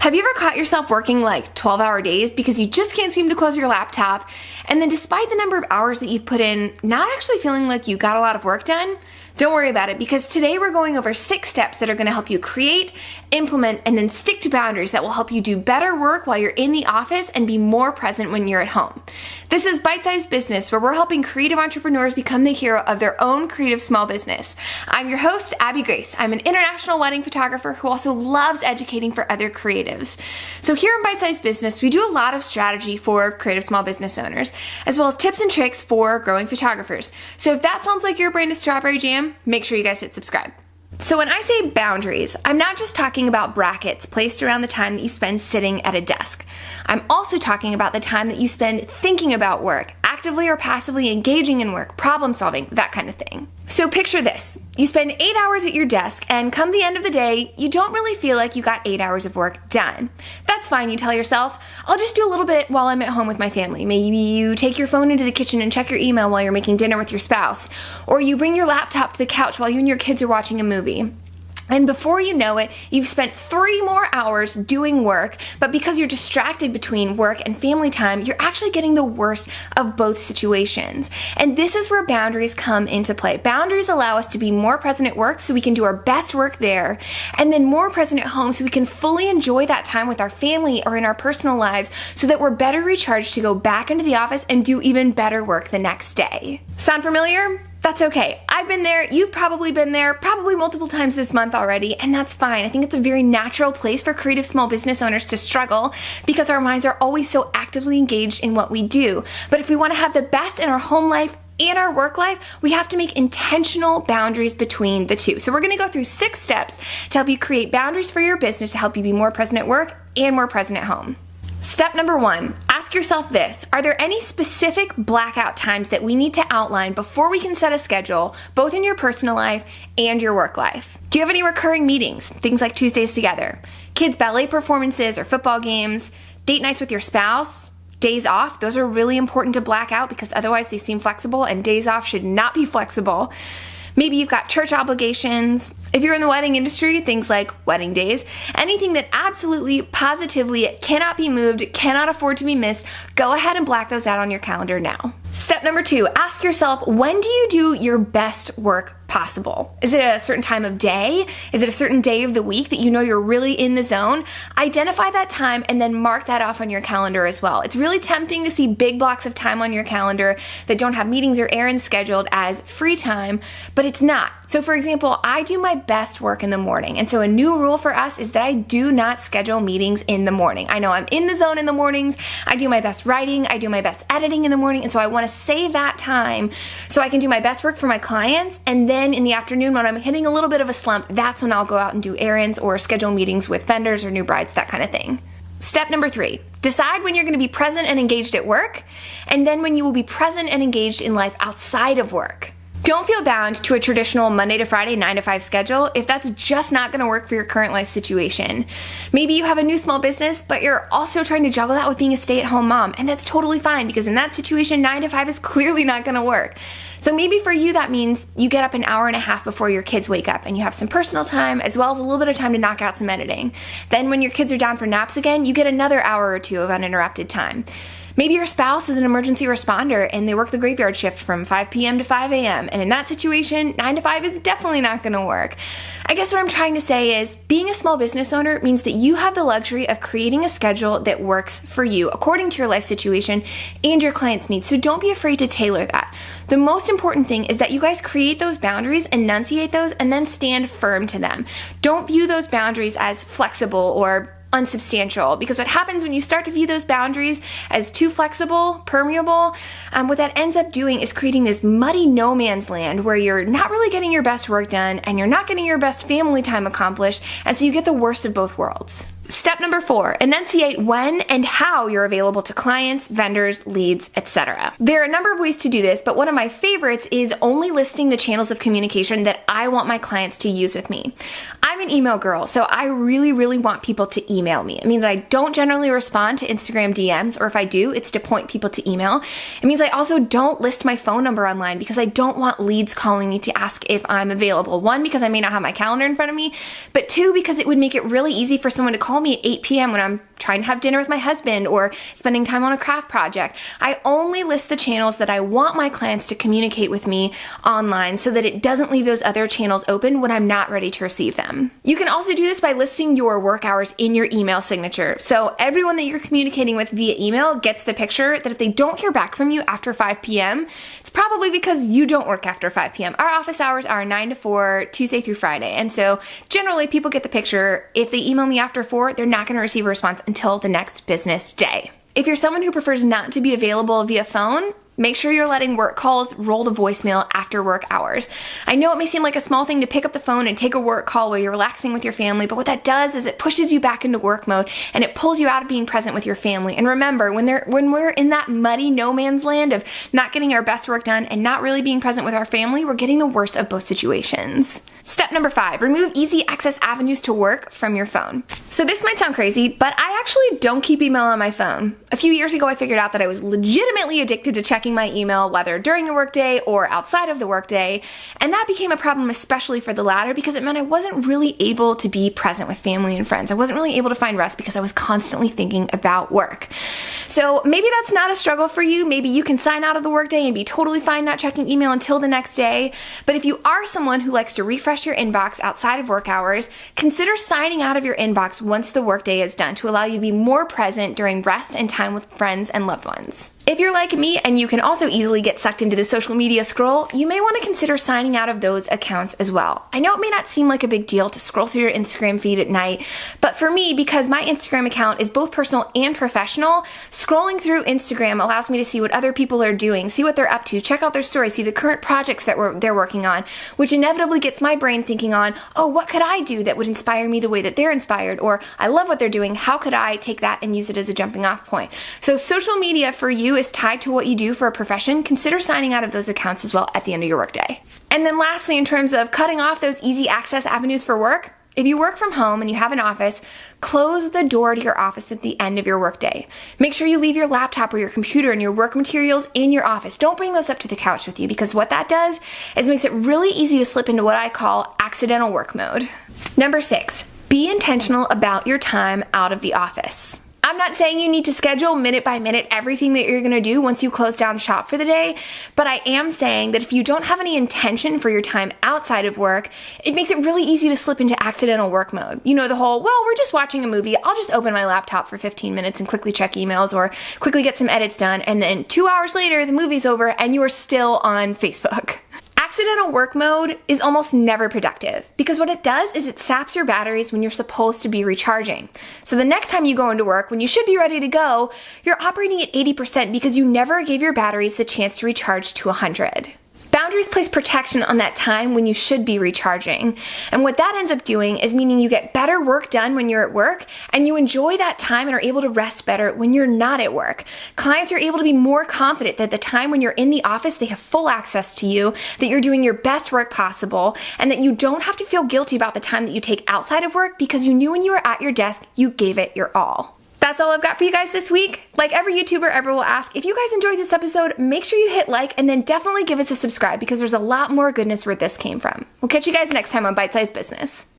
Have you ever caught yourself working like 12-hour days because you just can't seem to close your laptop, and then despite the number of hours that you've put in, not actually feeling like you got a lot of work done? Don't worry about it, because today we're going over 6 steps that are going to help you create, implement, and then stick to boundaries that will help you do better work while you're in the office and be more present when you're at home. This is Bite-Sized Business, where we're helping creative entrepreneurs become the hero of their own creative small business. I'm your host, Abby Grace. I'm an international wedding photographer who also loves educating for other creatives. So here in Bite-Sized Business, we do a lot of strategy for creative small business owners, as well as tips and tricks for growing photographers. So if that sounds like your brand of strawberry jam, make sure you guys hit subscribe. So when I say boundaries, I'm not just talking about brackets placed around the time that you spend sitting at a desk. I'm also talking about the time that you spend thinking about work, actively or passively engaging in work, problem solving, that kind of thing. So picture this. You spend 8 hours at your desk, and come the end of the day, you don't really feel like you got 8 hours of work done. That's fine, you tell yourself. I'll just do a little bit while I'm at home with my family. Maybe you take your phone into the kitchen and check your email while you're making dinner with your spouse. Or you bring your laptop to the couch while you and your kids are watching a movie. And before you know it, you've spent 3 more hours doing work, but because you're distracted between work and family time, you're actually getting the worst of both situations. And this is where boundaries come into play. Boundaries allow us to be more present at work so we can do our best work there, and then more present at home so we can fully enjoy that time with our family or in our personal lives so that we're better recharged to go back into the office and do even better work the next day. Sound familiar? That's okay. I've been there, you've probably been there, probably multiple times this month already, and that's fine. I think it's a very natural place for creative small business owners to struggle because our minds are always so actively engaged in what we do. But if we want to have the best in our home life and our work life, we have to make intentional boundaries between the two. So we're going to go through 6 steps to help you create boundaries for your business to help you be more present at work and more present at home. Step number 1, ask yourself this: are there any specific blackout times that we need to outline before we can set a schedule, both in your personal life and your work life? Do you have any recurring meetings, things like Tuesdays together, kids' ballet performances or football games, date nights with your spouse, days off? Those are really important to black out because otherwise they seem flexible, and days off should not be flexible. Maybe you've got church obligations. If you're in the wedding industry, things like wedding days, anything that absolutely, positively cannot be moved, cannot afford to be missed, go ahead and black those out on your calendar now. Step number 2, ask yourself, when do you do your best work possible? Is it a certain time of day? Is it a certain day of the week that you know you're really in the zone? Identify that time and then mark that off on your calendar as well. It's really tempting to see big blocks of time on your calendar that don't have meetings or errands scheduled as free time, but it's not. So for example, I do my best work in the morning, and so a new rule for us is that I do not schedule meetings in the morning. I know I'm in the zone in the mornings. I do my best writing, I do my best editing in the morning, and so I want to save that time so I can do my best work for my clients, and then in the afternoon when I'm hitting a little bit of a slump, that's when I'll go out and do errands or schedule meetings with vendors or new brides, that kind of thing. Step number 3, decide when you're going to be present and engaged at work, and then when you will be present and engaged in life outside of work. Don't feel bound to a traditional Monday to Friday 9 to 5 schedule if that's just not going to work for your current life situation. Maybe you have a new small business, but you're also trying to juggle that with being a stay-at-home mom, and that's totally fine because in that situation, 9 to 5 is clearly not going to work. So maybe for you that means you get up an hour and a half before your kids wake up and you have some personal time as well as a little bit of time to knock out some editing. Then when your kids are down for naps again, you get another hour or 2 of uninterrupted time. Maybe your spouse is an emergency responder and they work the graveyard shift from 5 p.m. to 5 a.m. And in that situation, 9 to 5 is definitely not going to work. I guess what I'm trying to say is being a small business owner means that you have the luxury of creating a schedule that works for you according to your life situation and your client's needs. So don't be afraid to tailor that. The most important thing is that you guys create those boundaries, enunciate those, and then stand firm to them. Don't view those boundaries as flexible or unsubstantial, because what happens when you start to view those boundaries as too flexible, permeable, what that ends up doing is creating this muddy no man's land where you're not really getting your best work done and you're not getting your best family time accomplished, and so you get the worst of both worlds. Step number 4, enunciate when and how you're available to clients, vendors, leads, etc. There are a number of ways to do this, but one of my favorites is only listing the channels of communication that I want my clients to use with me. I'm an email girl, so I really want people to email me. It means I don't generally respond to Instagram DMs, or if I do, it's to point people to email. It means I also don't list my phone number online because I don't want leads calling me to ask if I'm available. 1, because I may not have my calendar in front of me, but 2, because it would make it really easy for someone to call call me at 8 p.m. when I'm trying to have dinner with my husband or spending time on a craft project. I only list the channels that I want my clients to communicate with me online so that it doesn't leave those other channels open when I'm not ready to receive them. You can also do this by listing your work hours in your email signature. So everyone that you're communicating with via email gets the picture that if they don't hear back from you after 5 p.m., it's probably because you don't work after 5 p.m. Our office hours are 9 to 4, Tuesday through Friday. And so generally people get the picture. If they email me after 4, they're not going to receive a response until the next business day. If you're someone who prefers not to be available via phone, make sure you're letting work calls roll to voicemail after work hours. I know it may seem like a small thing to pick up the phone and take a work call while you're relaxing with your family, but what that does is it pushes you back into work mode and it pulls you out of being present with your family. And remember, when we're in that muddy no man's land of not getting our best work done and not really being present with our family, we're getting the worst of both situations. Step number 5, remove easy access avenues to work from your phone. So this might sound crazy, but I actually don't keep email on my phone. A few years ago, I figured out that I was legitimately addicted to checking my email, whether during the workday or outside of the workday, and that became a problem especially for the latter because it meant I wasn't really able to be present with family and friends. I wasn't really able to find rest because I was constantly thinking about work. So maybe that's not a struggle for you. Maybe you can sign out of the workday and be totally fine not checking email until the next day. But if you are someone who likes to refresh your inbox outside of work hours, consider signing out of your inbox once the workday is done to allow you to be more present during rest and time with friends and loved ones. If you're like me and you can also easily get sucked into the social media scroll, you may want to consider signing out of those accounts as well. I know it may not seem like a big deal to scroll through your Instagram feed at night, but for me, because my Instagram account is both personal and professional, scrolling through Instagram allows me to see what other people are doing, see what they're up to, check out their stories, see the current projects that they're working on, which inevitably gets my brain thinking on, oh, what could I do that would inspire me the way that they're inspired? Or I love what they're doing, how could I take that and use it as a jumping off point? So social media for you is tied to what you do for a profession. Consider signing out of those accounts as well at the end of your workday. And then lastly, in terms of cutting off those easy access avenues for work, if you work from home and you have an office, close the door to your office at the end of your workday. Make sure you leave your laptop or your computer and your work materials in your office. Don't bring those up to the couch with you because what that does is makes it really easy to slip into what I call accidental work mode. Number 6, be intentional about your time out of the office. I'm not saying you need to schedule minute by minute everything that you're gonna do once you close down shop for the day, but I am saying that if you don't have any intention for your time outside of work, it makes it really easy to slip into accidental work mode. You know, the whole, well, we're just watching a movie, I'll just open my laptop for 15 minutes and quickly check emails or quickly get some edits done, and then 2 hours later, the movie's over and you are still on Facebook. Accidental work mode is almost never productive because what it does is it saps your batteries when you're supposed to be recharging. So the next time you go into work, when you should be ready to go, you're operating at 80% because you never gave your batteries the chance to recharge to 100. Boundaries place protection on that time when you should be recharging. And what that ends up doing is meaning you get better work done when you're at work and you enjoy that time and are able to rest better when you're not at work. Clients are able to be more confident that the time when you're in the office, they have full access to you, that you're doing your best work possible, and that you don't have to feel guilty about the time that you take outside of work because you knew when you were at your desk, you gave it your all. That's all I've got for you guys this week. Like every YouTuber ever will ask, if you guys enjoyed this episode, make sure you hit like and then definitely give us a subscribe because there's a lot more goodness where this came from. We'll catch you guys next time on Bite Size Business.